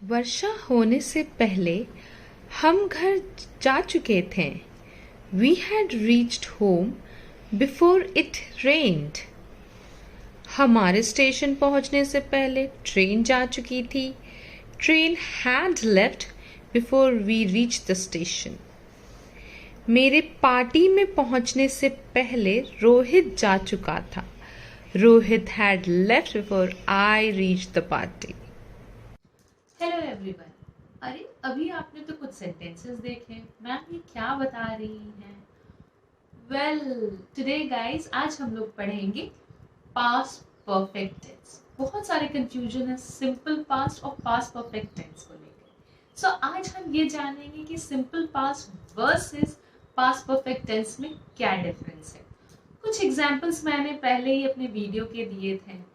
वर्षा होने से पहले हम घर जा चुके थे। We had reached home before it rained. हमारे स्टेशन पहुंचने से पहले ट्रेन जा चुकी थी। Train had left before we reached the station. मेरे पार्टी में पहुंचने से पहले रोहित जा चुका था। Rohit had left before I reached the party. Hello everyone. अरे अभी आपने तो कुछ सेंटेंसेस देखे, मैम ये क्या बता रही हैं? वेल टुडे गाइस, आज हम लोग पढ़ेंगे पास्ट परफेक्ट टेंस। बहुत सारे कंफ्यूजन है सिंपल पास्ट और पास्ट परफेक्ट टेंस को लेकर। सो आज हम ये जानेंगे कि simple past versus past perfect tense में क्या डिफरेंस है। कुछ एग्जाम्पल्स मैंने पहले ही अपने वीडियो के दिए थे,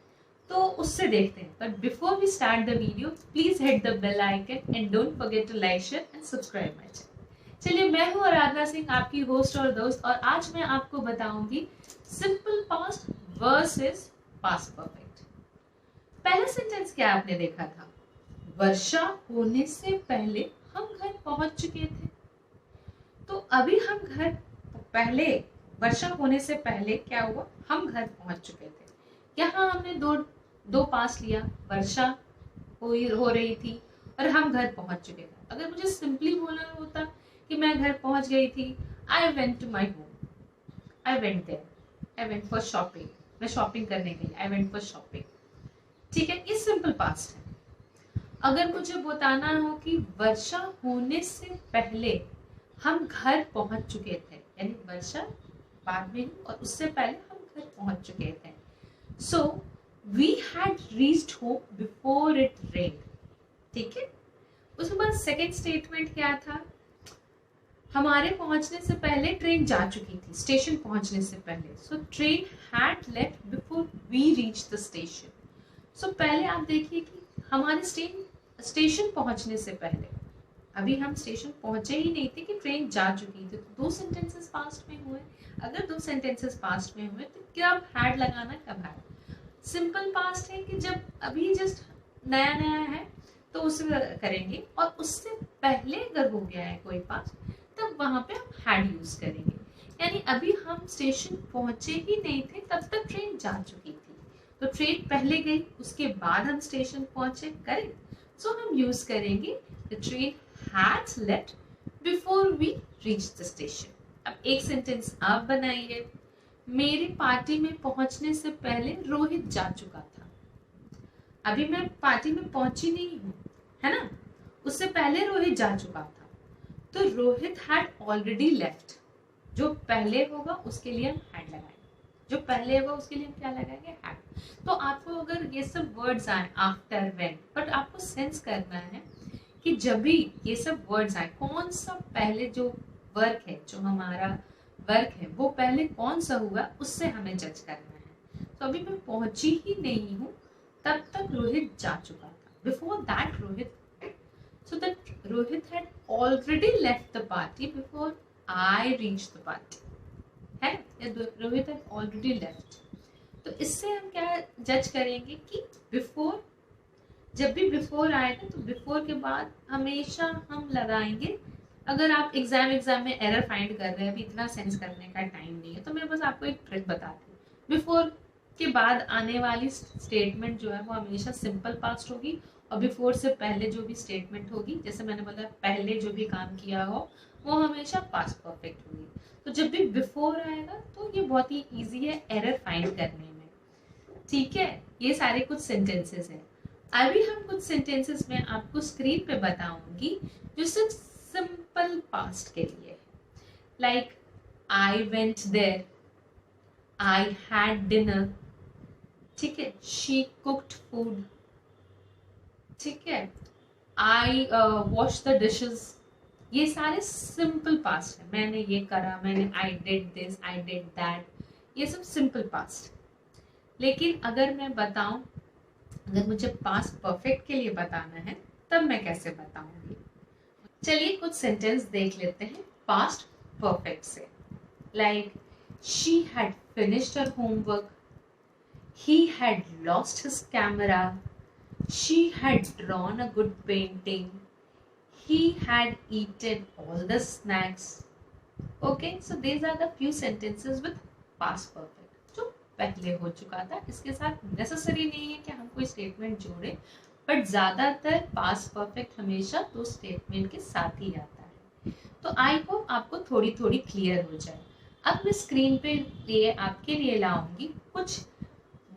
तो उससे देखते हैं। But before we start the video, please hit the bell icon and don't forget to like, share and subscribe my channel. चलिए, मैं हूँ आराधना सिंह, आपकी होस्ट और दोस्त, और आज मैं आपको बताऊंगी simple past versus past perfect. पहला सेंटेंस क्या आपने देखा था? वर्षा होने से पहले हम घर पहुंच चुके थे। तो अभी हम घर पहले, वर्षा होने से पहले क्या हुआ? हम घर पहुंच चुके थे। यहाँ हमने दो पास लिया, वर्षा हो रही थी और हम घर पहुंच चुके थे। अगर मुझे सिंपली बोलना होता कि मैं घर पहुंच गई थी, I went to my home, I went there, I went for shopping, मैं शॉपिंग करने गई, आई वेंट फॉर शॉपिंग। ठीक है, ये सिंपल पास्ट है। अगर मुझे बताना हो कि वर्षा होने से पहले हम घर पहुंच चुके थे, यानी वर्षा बाद में और उससे पहले हम घर पहुंच चुके थे। So we had reached home before it rained. ठीक है, उसके बाद सेकेंड स्टेटमेंट क्या था? हमारे पहुंचने से पहले ट्रेन जा चुकी थी, स्टेशन पहुंचने से पहले। So train had left before we reach the station. So पहले आप देखिए कि हमारे स्टेशन पहुंचने से पहले, अभी हम स्टेशन पहुंचे ही नहीं थे कि ट्रेन जा चुकी थी। तो दो सेंटेंसेस पास्ट में हुए। अगर दो सेंटेंसेस पास्ट में हुए तो कब हैड लगाना, कब हैड? सिंपल पास्ट है कि जब अभी जस्ट नया नया है तो उसे करेंगे, और उससे पहले अगर हो गया है कोई पास्ट, तब वहां पे हम हैड यूज करेंगे। यानी अभी हम स्टेशन पहुंचे ही नहीं थे, तब तक ट्रेन जा चुकी थी। तो ट्रेन पहले गई, उसके बाद हम स्टेशन पहुंचे, करेक्ट। सो हम यूज करेंगे the train had left before we reached the station. अब एक सेंटेंस आप बनाइए। मेरी पार्टी में पहुंचने से पहले रोहित जा चुका था। अभी मैं पार्टी में पहुंची नहीं हूं, है ना? उससे पहले रोहित जा चुका था। तो रोहित had already left। जो पहले होगा उसके लिए हम had लगाएंगे, जो पहले होगा उसके लिए हम क्या लगाएंगे? had। तो आपको अगर ये सब वर्ड्स आए आफ्टर, व्हेन, बट आपको सेंस करना है कि जब भी ये सब वर्ड्स आए, कौन सा पहले जो वर्क है, जो हमारा वर्क है, वो पहले कौन सा हुआ, उससे हमें जज करना है। तो अभी मैं पहुंची ही नहीं हूं, तब तक रोहित जा चुका था। Before that Rohit, so that Rohit had already left the party before I reach the party, है? Rohit had already left. तो इससे हम क्या जज करेंगे कि बिफोर, जब भी बिफोर आएगा तो बिफोर के बाद हमेशा हम लगाएंगे। अगर आप एग्जाम में एरर फाइंड कर रहे हैं, अभी इतना सेंस करने का टाइम नहीं है, तो मैं बस आपको एक ट्रिक बताती हूँ। बिफोर के बाद आने वाली स्टेटमेंट जो है वो हमेशा सिंपल पास्ट होगी, और बिफोर से पहले जो भी स्टेटमेंट होगी, जैसे मैंने बोला पहले जो भी काम किया हो, वो हमेशा पास्ट परफेक्ट होगी। तो जब भी बिफोर आएगा तो ये बहुत ही ईजी है एरर फाइंड करने में। ठीक है, ये सारे कुछ सेंटेंसेस हैं। अभी हम कुछ सेंटेंसेस में आपको स्क्रीन पे बताऊंगी जो सिर्फ सिंपल पास्ट के लिए। Like I went there, I had dinner, ठीक है, शी कुक्ड फूड, ठीक है, आई वॉश द डिशेस। ये सारे सिंपल पास्ट है। मैंने ये करा, मैंने, I did this, I did that, ये सब सिंपल पास्ट। लेकिन अगर मैं बताऊं, अगर मुझे पास्ट परफेक्ट के लिए बताना है, तब मैं कैसे बताऊंगी? चलिए कुछ सेंटेंस देख लेते हैं पास्ट परफेक्ट से। Like she had finished her homework, he had lost his camera, She had drawn a good painting. He had eaten all the snacks. Okay, so these are the few sentences with past perfect जो पहले हो चुका था. इसके साथ necessary नहीं है कि हम कोई स्टेटमेंट जोड़े, बट ज्यादातर पास्ट परफेक्ट हमेशा दो स्टेटमेंट के साथ ही आता है. तो आई होप आपको थोड़ी थोड़ी क्लियर हो जाए. अब मैं स्क्रीन पे लिए आपके लिए लाऊंगी कुछ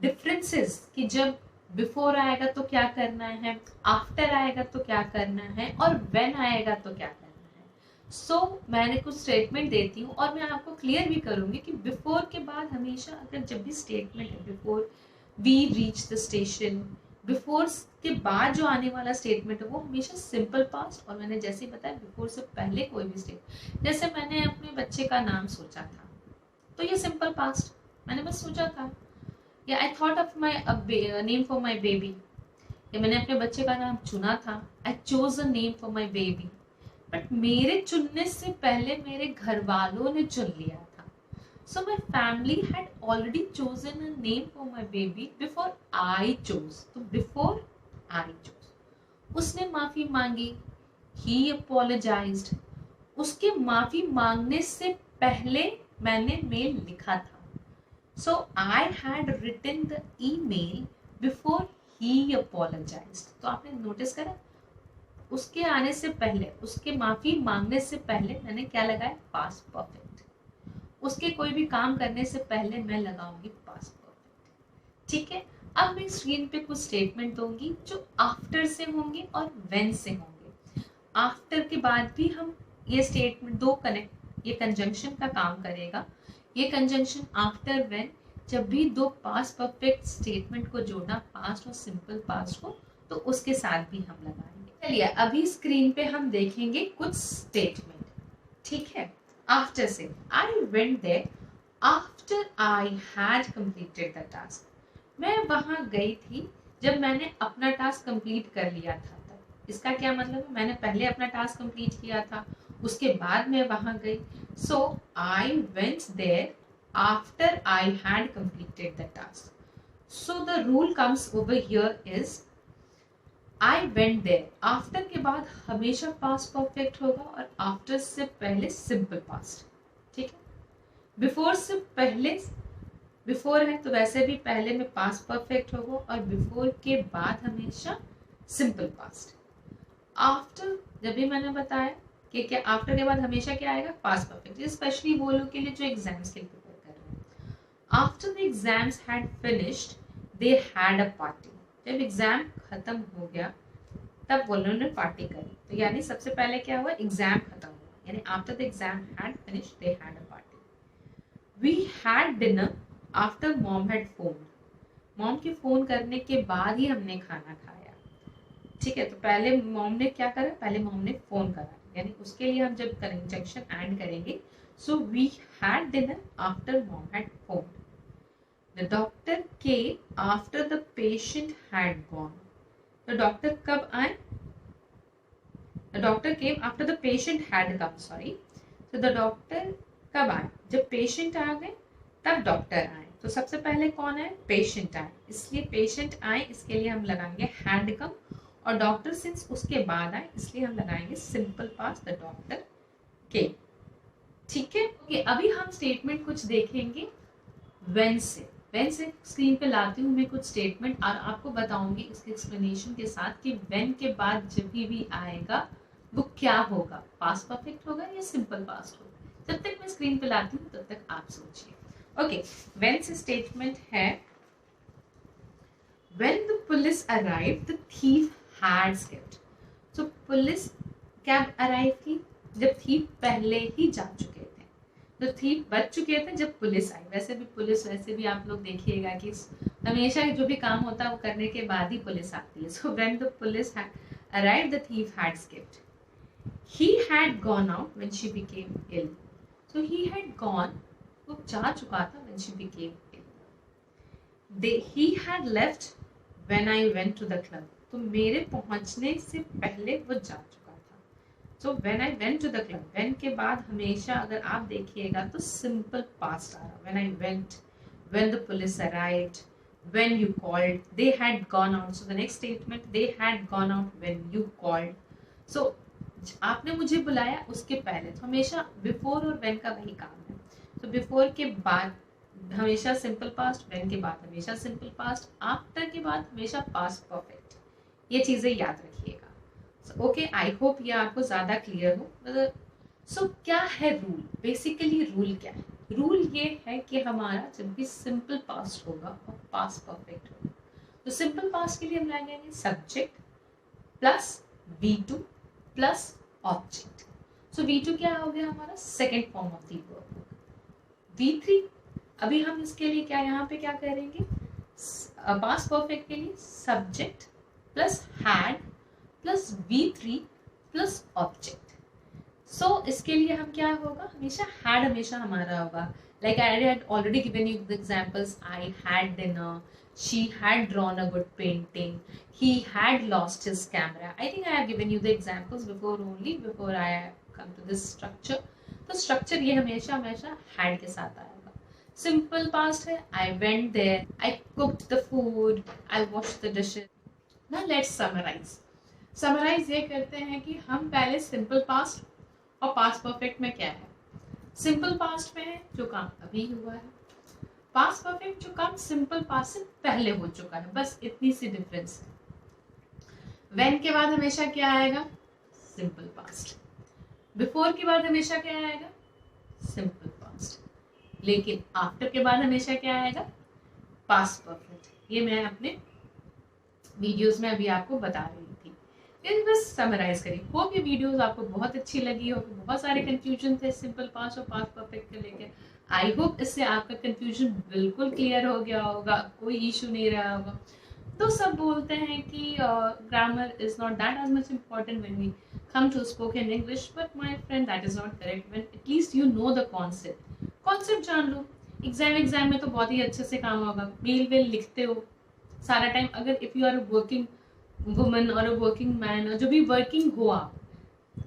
डिफरेंसेस कि जब बिफोर आएगा तो क्या करना है, आफ्टर आएगा तो क्या करना है, और व्हेन आएगा तो क्या करना है. मैंने कुछ स्टेटमेंट देती हूँ और मैं आपको क्लियर भी करूंगी कि बिफोर के बाद हमेशा अगर जब भी स्टेटमेंट है before we reach the station, before के बाद जो आने वाला स्टेटमेंट है वो हमेशा सिंपल पास्ट. और मैंने जैसे ही बताया बिफोर से पहले कोई भी स्टेटमेंट, जैसे मैंने अपने बच्चे का नाम सोचा था तो ये सिंपल पास्ट, मैंने बस सोचा था. या I thought of my name for my baby, या मैंने अपने बच्चे का नाम चुना था. I chose a name for my baby, but मेरे चुनने से पहले मेरे घर वालों ने चुन लिया था. So my family had already chosen a name for my baby before I chose. तो बिफोर आई चोज, उसने माफी मांगी, ही अपोलोजाइज्ड. उसके माफी मांगने से पहले मैंने मेल लिखा था. So I had written the email before he apologized. तो आपने नोटिस करा, उसके आने से पहले, उसके माफी मांगने से पहले मैंने क्या लगाया, पास्ट परफेक्ट. उसके कोई भी काम करने से पहले मैं लगाऊंगी पास्ट परफेक्ट. ठीक है. अब मैं स्क्रीन पे कुछ स्टेटमेंट दूंगी जो आफ्टर से होंगे और व्हेन से होंगे. आफ्टर के बाद भी हम ये स्टेटमेंट दो कनेक्ट, ये कंजंक्शन का काम करेगा. ये कंजंक्शन आफ्टर व्हेन, जब भी दो पास्ट परफेक्ट स्टेटमेंट को जोड़ना, पास्ट और सिंपल पास्ट को, तो उसके साथ भी हम लगाएंगे. चलिए अभी स्क्रीन पे हम देखेंगे कुछ स्टेटमेंट. ठीक है. आफ्टर से, I went there after I had completed the task. मैं वहां गई थी जब मैंने अपना टास्क कंप्लीट कर लिया था. इसका क्या मतलब है, मैंने पहले अपना टास्क कंप्लीट किया था, उसके बाद मैं वहां गई. So I went there after I had completed the task. So the rule comes over here is I went there. After के बाद हमेशा पास्ट परफेक्ट होगा और आफ्टर से पहले सिंपल पास्ट. ठीक है. बिफोर से पहले, बिफोर है तो वैसे भी पहले में पास्ट परफेक्ट होगा और बिफोर के बाद हमेशा सिंपल पास्ट. आफ्टर, जब भी मैंने बताया कि क्या आफ्टर के बाद हमेशा क्या आएगा, पास्ट परफेक्ट. स्पेशली वो लोग के लिए जो एग्जाम्स के लिए प्रिपेयर कर रहे हैं. After the exams had finished they had a party. जब एग्जाम खत्म हो गया तब वो लोगों ने पार्टी करी. तो यानी सबसे पहले क्या हुआ, एग्जाम खत्म हुआ, यानी after the exam had finished they had a party. We had dinner after mom had phone. Mom के फोन करने के बाद ही हमने खाना खाया. ठीक है. तो पहले मॉम ने क्या करा, पहले मॉम ने फोन करा, यानी उसके लिए हम जब कंजंक्शन ऐड करेंगे, so we had dinner after mom had phone. The doctor came after the patient had gone. तो डॉक्टर कब आए, the doctor came after the patient had come. Sorry. तो द डॉक्टर कब आए, जब पेशेंट आ गए तब डॉक्टर आए. तो सबसे पहले कौन आए, पेशेंट आए, इसलिए पेशेंट आए, इसके लिए हम लगाएंगे हैड कम. और डॉक्टर सिंस उसके बाद आए इसलिए हम लगाएंगे सिंपल पास्ट, द डॉक्टर केम. ठीक है. ओके. अभी हम स्टेटमेंट कुछ देखेंगे व्हेन से. व्हेन से स्क्रीन पे लाती हूँ मैं कुछ स्टेटमेंट और आपको बताऊंगी इसके एक्सप्लेनेशन के साथ कि व्हेन के बाद जब भी आएगा वो क्या होगा, पास्ट परफेक्ट होगा या सिंपल पास्ट होगा. जब तक मैं स्क्रीन पे लाती हूँ तब तक आप सोचिए. ओके. व्हेन से स्टेटमेंट है, when the police arrived the thief had escaped. तो पुलिस कब अराइव की, जब थीफ पहले ही जा चुके थे. तो थीफ बच चुके थे जब पुलिस आई. वैसे भी पुलिस, वैसे भी आप लोग देखिएगा कि हमेशा जो भी काम होता है वो करने के बाद ही पुलिस आती है. So when the police had arrived the thief had escaped. He had gone out when she became ill. So he had gone, वो जा चुका था when she became ill. He had left when I went to the club. तो मेरे पहुंचने से पहले वो जा चुका था. So when I went to the club, when के बाद हमेशा अगर आप देखिएगा तो सिंपल पास्ट आ रहा. When I went, when the police arrived, when you called, they had gone out. So the next statement, they had gone out when you called. So आपने मुझे बुलाया उसके पहले, तो हमेशा बिफोर और व्हेन का वही काम है. तो बिफोर के बाद हमेशा सिंपल पास्ट, व्हेन के बाद हमेशा सिंपल पास्ट, आफ्टर के बाद हमेशा पास्ट परफेक्ट. ये चीजें याद रखिएगा. ओके, आई होप ये आपको ज्यादा क्लियर हो. सो क्या है रूल? बेसिकली रूल क्या है? रूल ये है कि हमारा जब भी सिंपल पास्ट होगा और पास्ट परफेक्ट होगा, तो सिंपल पास्ट के लिए हम लगाएंगे subject plus V2 plus object. So V2 क्या हो गया हमारा? Second form of the verb. V3 अभी हम इसके लिए क्या यहाँ पे क्या करेंगे? पास्ट परफेक्ट के लिए subject plus had plus V3 plus object. So इसके लिए हम क्या होगा? हमेशा हैड हमेशा हमारा होगा. Like I had already given you the examples. I had dinner, she had drawn a good painting, he had lost his camera. I think I have given you the examples before only, before I come to this structure. तो structure ये हमेशा हमेशा had के साथ आएगा. Simple past है I went there, I cooked the food, I washed the dishes. Now let's summarize. Summarize ये करते हैं कि हम पहले simple past और past perfect में क्या है. Simple past में है जो काम अभी हुआ है. Past perfect जो काम simple past से पहले हो चुका है. बस इतनी सी डिफरेंस है. When के बाद हमेशा क्या आएगा? Simple past. Before के बाद हमेशा क्या आएगा? Simple past. लेकिन after के बाद हमेशा क्या आएगा? Past perfect. ये मैं अपने वीडियोस में अभी आपको बता रही थी. फिर बस समराइज करिए. होप ये वीडियोस आपको बहुत अच्छी लगी हो. बहुत सारे कंफ्यूजन थे सिंपल पास्ट और पास्ट परफेक्ट को लेकर. आई होप इससे आपका कंफ्यूजन बिल्कुल क्लियर हो गया होगा, कोई इशू नहीं रहा होगा. तो सब बोलते हैं कि grammar is not that as much important when we come to spoken English, but my friend that is not correct. When at least you know the concept जान लो. एग्जाम में तो बहुत ही अच्छे से काम होगा. मेल लिखते हो सारा टाइम. अगर if you are a working woman और अ वर्किंग मैन, और जो भी वर्किंग हो आप,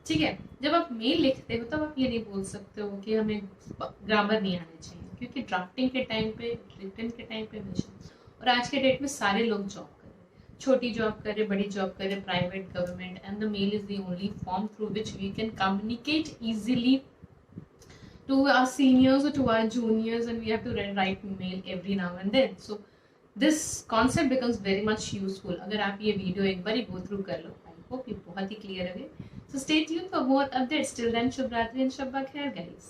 ठीक है, जब आप मेल लिखते हो तब आप ये नहीं बोल सकते हो कि हमें ग्रामर नहीं आने चाहिए, क्योंकि ड्राफ्टिंग के टाइम पे, रिटन के टाइम पे हमेशा. और आज के डेट में सारे लोग जॉब कर रहे हैं, छोटी जॉब कर रहे, बड़ी जॉब कर रहे, private, government, and the mail is the only form through which we can communicate easily to our seniors or to our juniors, and we have to write mail every now and then. So this concept becomes very much useful. अगर आप ये video एक बार go through कर लो, I hope ये बहुत ही clear है. So stay tuned for more updates. Till then, शुभ रात्रि and शब्बा खैर guys.